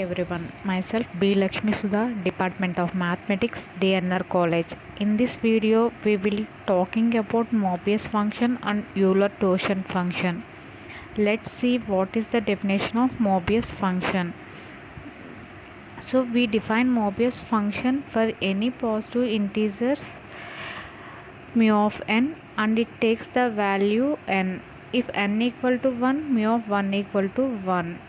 everyone. Myself B. Lakshmi Sudha, Department of Mathematics, DNR College. In this video, we will talking about Mobius function and Euler-Torsion function. Let's see what is the definition of Mobius function. So we define Mobius function for any positive integers mu of n and it takes the value n. If n equal to 1, mu of 1 equal to 1.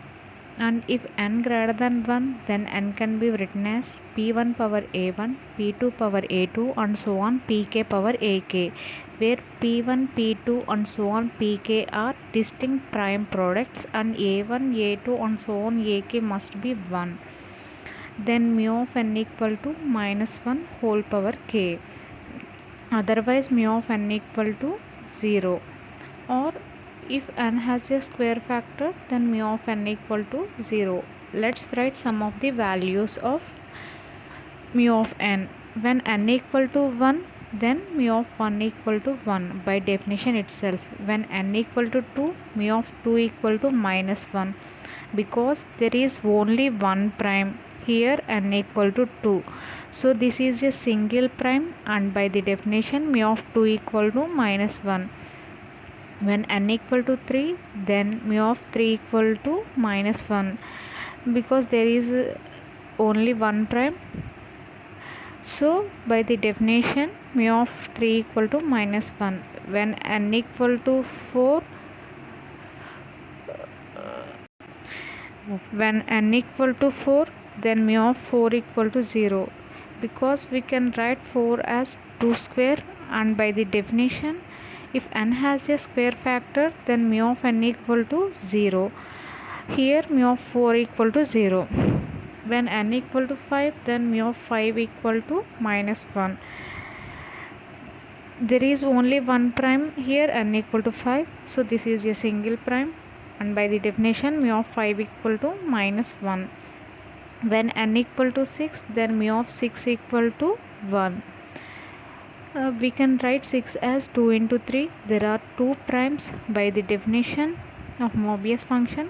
And if n greater than 1, then n can be written as p1 power a1, p2 power a2 and so on pk power ak, where p1, p2 and so on pk are distinct prime products and a1, a2 and so on ak must be 1. Then mu of n equal to minus 1 whole power k. Otherwise mu of n equal to 0, or if n has a square factor, then mu of n equal to 0. Let's write some of the values of mu of n. When n equal to 1, then mu of 1 equal to 1 by definition itself. When n equal to 2, mu of 2 equal to minus 1, because there is only one prime. Here n equal to 2. So this is a single prime, and by the definition mu of 2 equal to minus 1. When n equal to 3, then mu of 3 equal to minus 1, because there is only one prime. So by the definition mu of 3 equal to minus 1. When n equal to 4, then mu of 4 equal to 0, because we can write 4 as 2 square, and by the definition if n has a square factor, then mu of n equal to 0. Here mu of 4 equal to 0. When n equal to 5, then mu of 5 equal to minus 1. There is only one prime here, n equal to 5. So this is a single prime, and by the definition mu of 5 equal to minus 1. When n equal to 6, then mu of 6 equal to 1. We can write 6 as 2 into 3. There are two primes by the definition of Mobius function,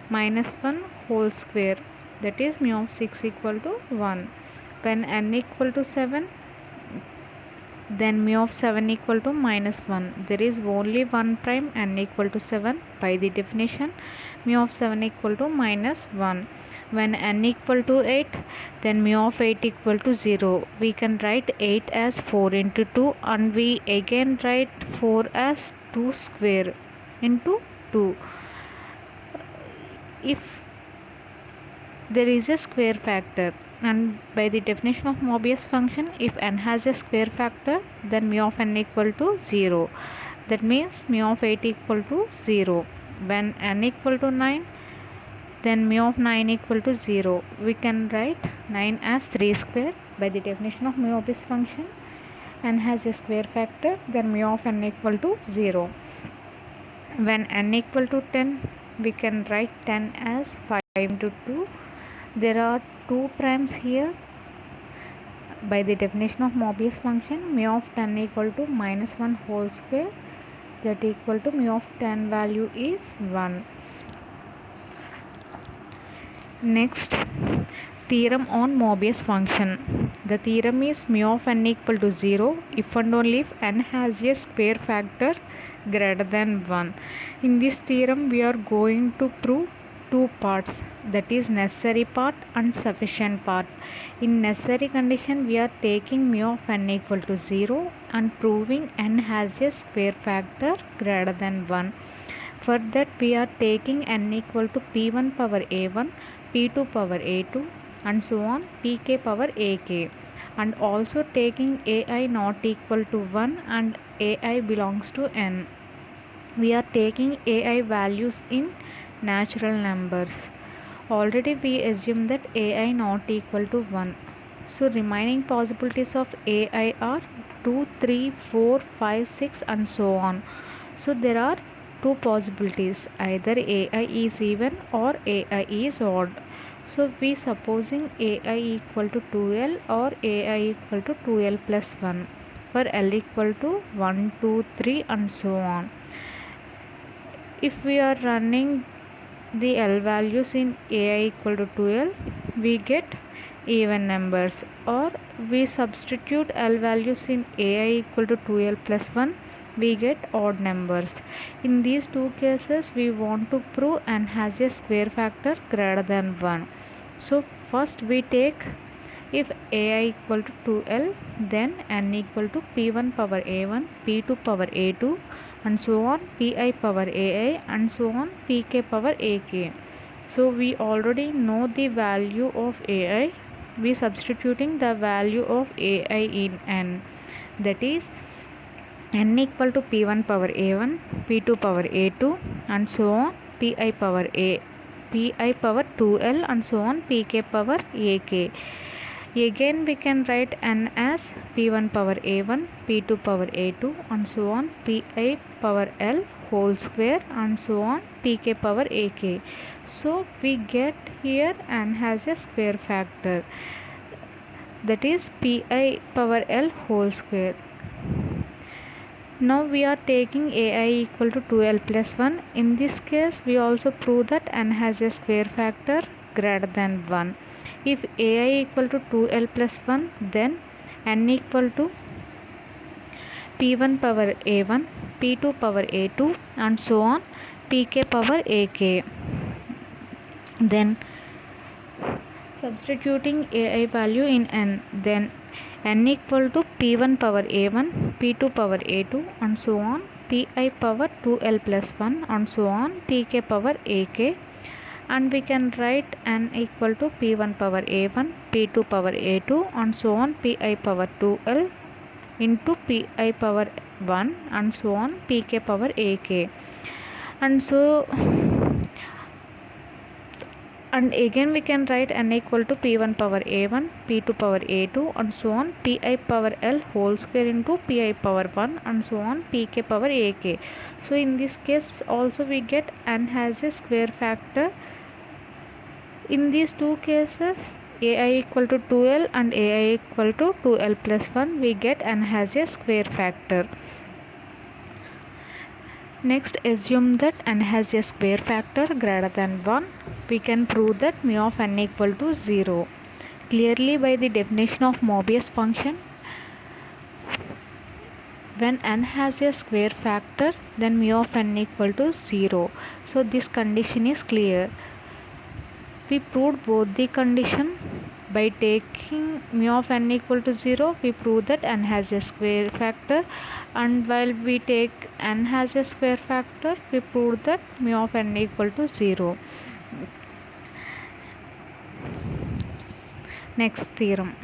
minus 1 whole square, that is mu of 6 equal to 1. When n equal to 7, then mu of 7 equal to minus 1. There is only one prime, n equal to 7. By the definition mu of 7 equal to minus 1. When n equal to 8, then mu of 8 equal to 0. We can write 8 as 4 into 2, and we again write 4 as 2 square into 2. If there is a square factor, and by the definition of Mobius function, if n has a square factor, then mu of n equal to 0. That means mu of 8 equal to 0. When n equal to 9, then mu of 9 equal to 0. We can write 9 as 3 square. By the definition of Mobius function, n has a square factor, then mu of n equal to 0. When n equal to 10, we can write 10 as 5 into 2. There are two primes here. By the definition of Mobius function, mu of 10 equal to minus 1 whole square, that equal to mu of 10 value is 1. Next, theorem on Mobius function. The theorem is mu of n equal to 0 if and only if n has a square factor greater than 1. In this theorem, we are going to prove two parts, that is necessary part and sufficient part. In necessary condition, we are taking mu of n equal to 0 and proving n has a square factor greater than 1. For that, we are taking n equal to p1 power a1, p2 power a2 and so on pk power ak, and also taking ai not equal to 1 and ai belongs to n. We are taking ai values in natural numbers. Already we assume that ai not equal to 1. So remaining possibilities of ai are 2, 3, 4, 5, 6 and so on. So there are two possibilities, either ai is even or ai is odd. So we supposing ai equal to 2l or ai equal to 2l plus 1 for l equal to 1, 2, 3 and so on. If we are running the L values in AI equal to 2L, we get even numbers, or we substitute L values in AI equal to 2L plus 1, we get odd numbers. In these two cases, we want to prove n has a square factor greater than 1. So first we take, if ai equal to 2L, then n equal to p1 power a1, p2 power a2, and so on, pi power ai, and so on, pk power ak. So we already know the value of ai. We substituting the value of ai in n, that is n equal to p1 power a1, p2 power a2, and so on, pi power 2L, and so on, pk power ak. Again we can write n as p1 power a1, p2 power a2, and so on, pi power l whole square, and so on, pk power ak. So we get here n has a square factor, that is pi power l whole square. Now we are taking ai equal to 2L plus 1. In this case, we also prove that n has a square factor greater than 1. If ai equal to 2L plus 1, then n equal to p1 power a1, p2 power a2, and so on, pk power ak. Then substituting ai value in n, then n equal to p1 power a1, p2 power a2, and so on, pi power 2L plus 1, and so on, pk power ak. And we can write n equal to p1 power a1, p2 power a2, and so on, pi power 2L into pi power 1, and so on, pk power ak. And again we can write n equal to p1 power a1, p2 power a2, and so on, pi power l whole square into pi power 1, and so on, pk power ak. So in this case also we get n has a square factor. In these two cases, ai equal to 2L and ai equal to 2L plus 1, we get n has a square factor. Next, assume that n has a square factor greater than 1. We can prove that mu of n equal to 0. Clearly by the definition of Mobius function, when n has a square factor, then mu of n equal to 0. So this condition is clear. We proved both the condition. By taking mu of n equal to 0, we prove that n has a square factor, and while we take n has a square factor, we prove that mu of n equal to 0. Next theorem.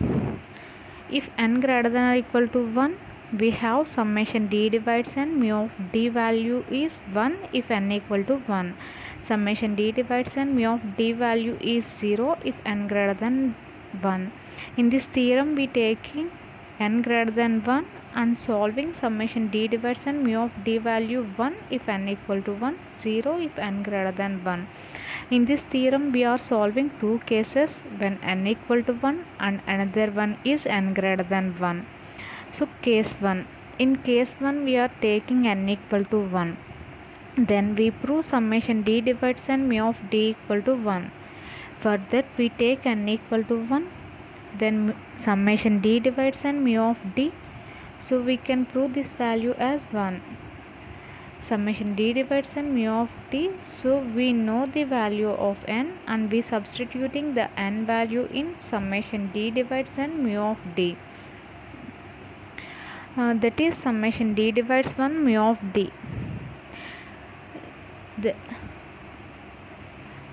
If n greater than or equal to 1, we have summation d divides n, mu of d value is 1 if n equal to 1. Summation d divides n, mu of d value is 0 if n greater than 1. In this theorem, we taking n greater than 1 and solving summation d divides n, mu of d value 1 if n equal to 1, 0 if n greater than 1. In this theorem, we are solving two cases when n equal to 1 and another one is n greater than 1. So case 1. In case 1, we are taking n equal to 1. Then we prove summation d divides n, mu of d equal to 1. For that we take n equal to 1. Then summation d divides n, mu of d. So we can prove this value as 1. Summation d divides n, mu of d. So we know the value of n and we substituting the n value in summation d divides n, mu of d. That is summation d divides 1, mu of d.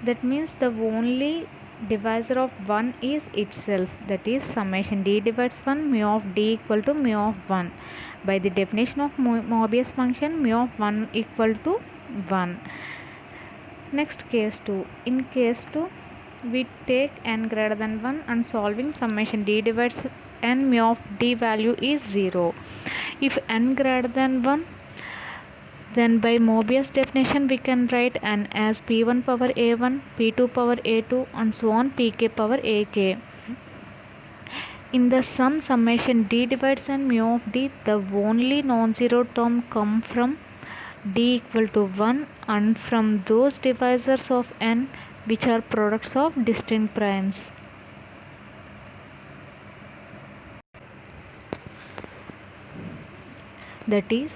That means the only divisor of 1 is itself, that is summation d divides 1, mu of d equal to mu of 1. By the definition of Mobius function, mu of 1 equal to 1. Next case 2. In case 2, we take n greater than 1 and solving summation d divides n, mu of d value is 0. If n greater than 1, then by Mobius definition we can write n as p1 power a1, p2 power a2, and so on, pk power ak. In the sum summation d divides n, mu of d, the only non-zero term come from d equal to 1, and from those divisors of n which are products of distinct primes. That is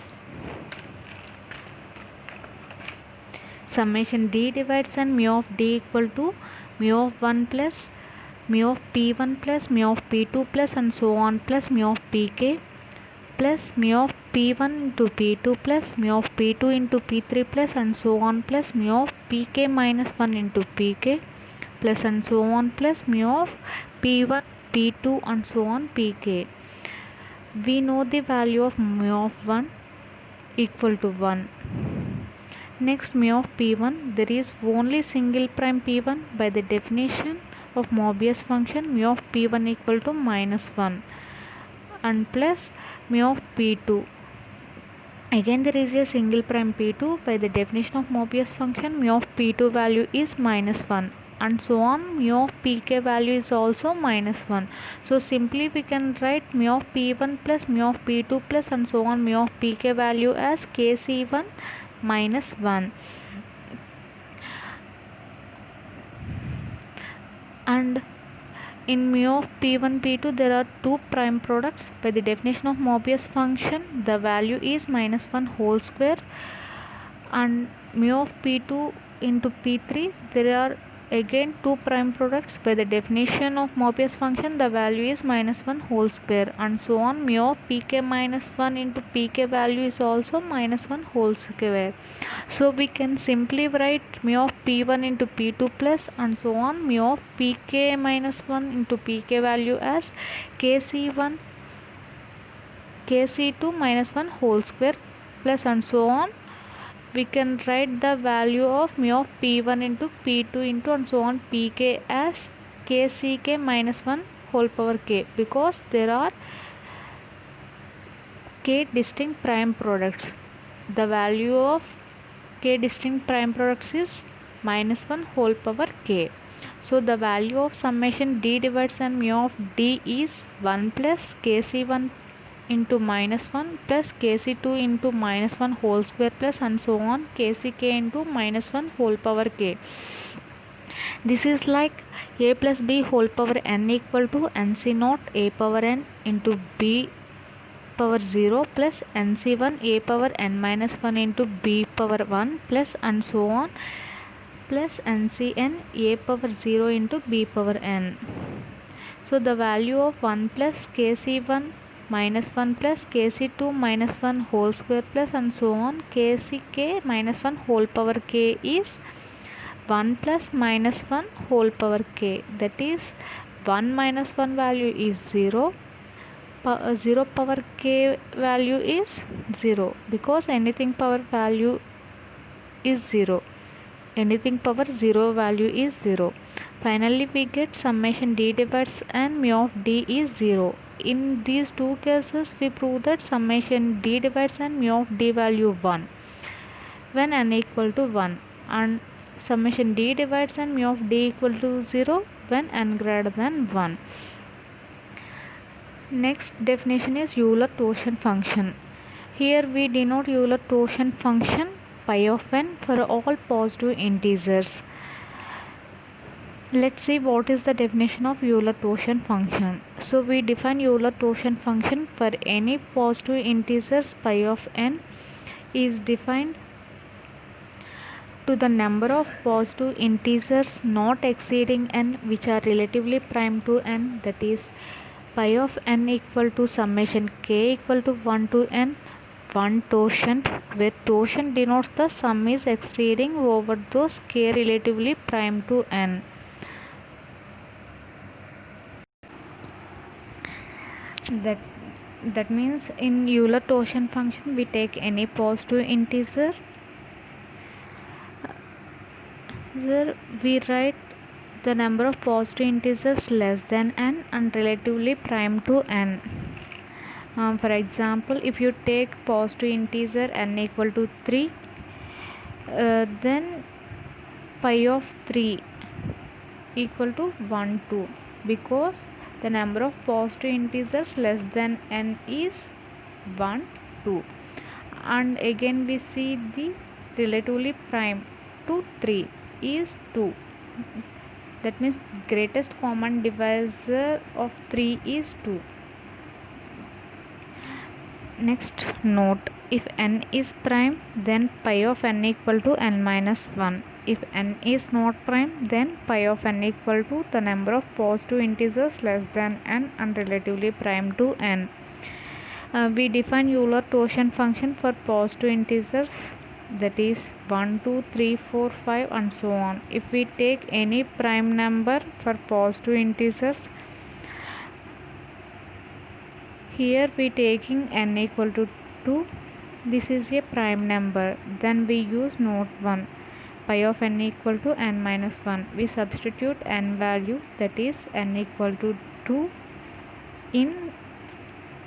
summation d divides n mu of d equal to mu of 1 plus mu of p1 plus mu of p2 plus and so on plus mu of pk plus mu of p1 into p2 plus mu of p2 into p3 plus and so on plus mu of pk minus 1 into pk plus and so on plus mu of p1 p2 and so on pk. We know the value of mu of 1 equal to 1. Next, mu of p1, there is only single prime p1. By the definition of Mobius function, mu of p1 equal to minus 1 and plus mu of p2. Again there is a single prime p2. By the definition of Mobius function, mu of p2 value is minus 1 and so on. Mu of pk value is also minus 1. So simply we can write mu of p1 plus mu of p2 plus and so on mu of pk value as kc1 minus 1. And in mu of p1 p2 there are two prime products. By the definition of Mobius function, the value is minus 1 whole square, and mu of p2 into p3 there are again two prime products. By the definition of Mobius function, the value is minus 1 whole square and so on. Mu of pk minus 1 into pk value is also minus 1 whole square. So we can simply write mu of p1 into p2 plus and so on mu of pk minus 1 into pk value as kc1 kc2 minus 1 whole square plus and so on. We can write the value of mu of p1 into p2 into and so on pk as kck minus 1 whole power k, because there are k distinct prime products. The value of k distinct prime products is minus 1 whole power k. So the value of summation d divides n mu of d is 1 plus kc1 into minus 1 plus kc2 into minus 1 whole square plus and so on kck into minus 1 whole power k. This is like a plus b whole power n equal to nc naught a power n into b power 0 plus nc1 a power n minus 1 into b power 1 plus and so on plus ncn a power 0 into b power n. So the value of 1 plus kc1 minus 1 plus kc2 minus 1 whole square plus and so on kck minus 1 whole power k is 1 plus minus 1 whole power k. That is 1 minus 1 value is 0. 0 power k value is 0, because anything power value is 0. Anything power 0 value is 0. Finally we get summation d divides n mu of d is 0. In these two cases we prove that summation d divides n mu of d value 1 when n equal to 1, and summation d divides n mu of d equal to 0 when n greater than 1. Next definition is Euler-Torsion function. Here we denote Euler-Torsion function pi of n for all positive integers. Let's see what is the definition of Euler-Torsion function. So we define Euler-Torsion function for any positive integers pi of n is defined to the number of positive integers not exceeding n which are relatively prime to n, that is pi of n equal to summation k equal to 1 to n 1 torsion, where torsion denotes the sum is exceeding over those k relatively prime to n. That means in Euler-Torsion function we take any positive integer. Here we write the number of positive integers less than n and relatively prime to n. For example, if you take positive integer n equal to 3, then pi of 3 equal to 1 2, because the number of positive integers less than n is 1 2, and again we see the relatively prime to 3 is 2. That means greatest common divisor of 3 is 2. Next note, if n is prime, then pi of n equal to n minus 1. If n is not prime, then pi of n equal to the number of positive integers less than n and relatively prime to n. We define Euler-Torsion function for positive integers, that is 1, 2, 3, 4, 5 and so on. If we take any prime number for positive integers, here we taking n equal to 2, this is a prime number, then we use note 1, pi of n equal to n minus 1. We substitute n value, that is n equal to 2 in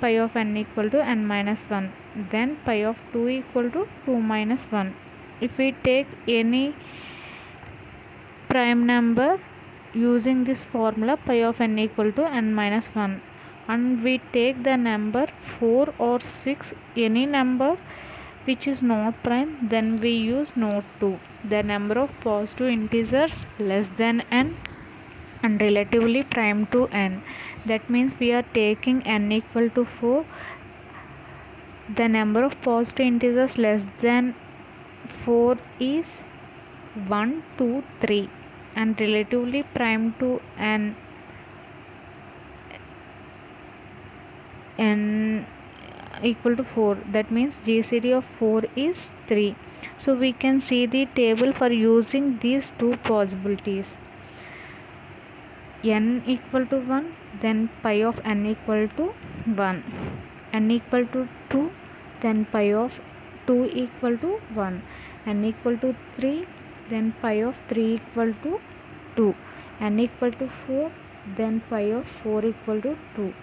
pi of n equal to n minus 1, then pi of 2 equal to 2 minus 1. If we take any prime number using this formula, pi of n equal to n minus 1, and we take the number 4 or 6, any number which is not prime, then we use note 2, the number of positive integers less than n and relatively prime to n. That means we are taking n equal to 4, the number of positive integers less than 4 is 1, 2, 3 and relatively prime to n equal to 4. That means GCD of 4 is 3. So we can see the table for using these two possibilities. N equal to 1, then pi of n equal to 1. N equal to 2, then pi of 2 equal to 1. N equal to 3, then pi of 3 equal to 2. N equal to 4, then pi of 4 equal to 2.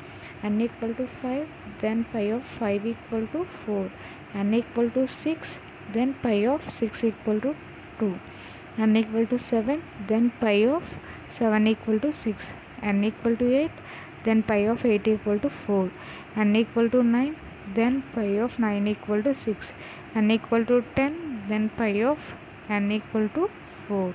N equal to 5, then pi of 5 equal to 4. N equal to 6, then pi of 6 equal to 2. N equal to 7, then pi of 7 equal to 6. N equal to 8, then pi of 8 equal to 4. N equal to 9, then pi of 9 equal to 6. N equal to 10, then pi of n equal to 4.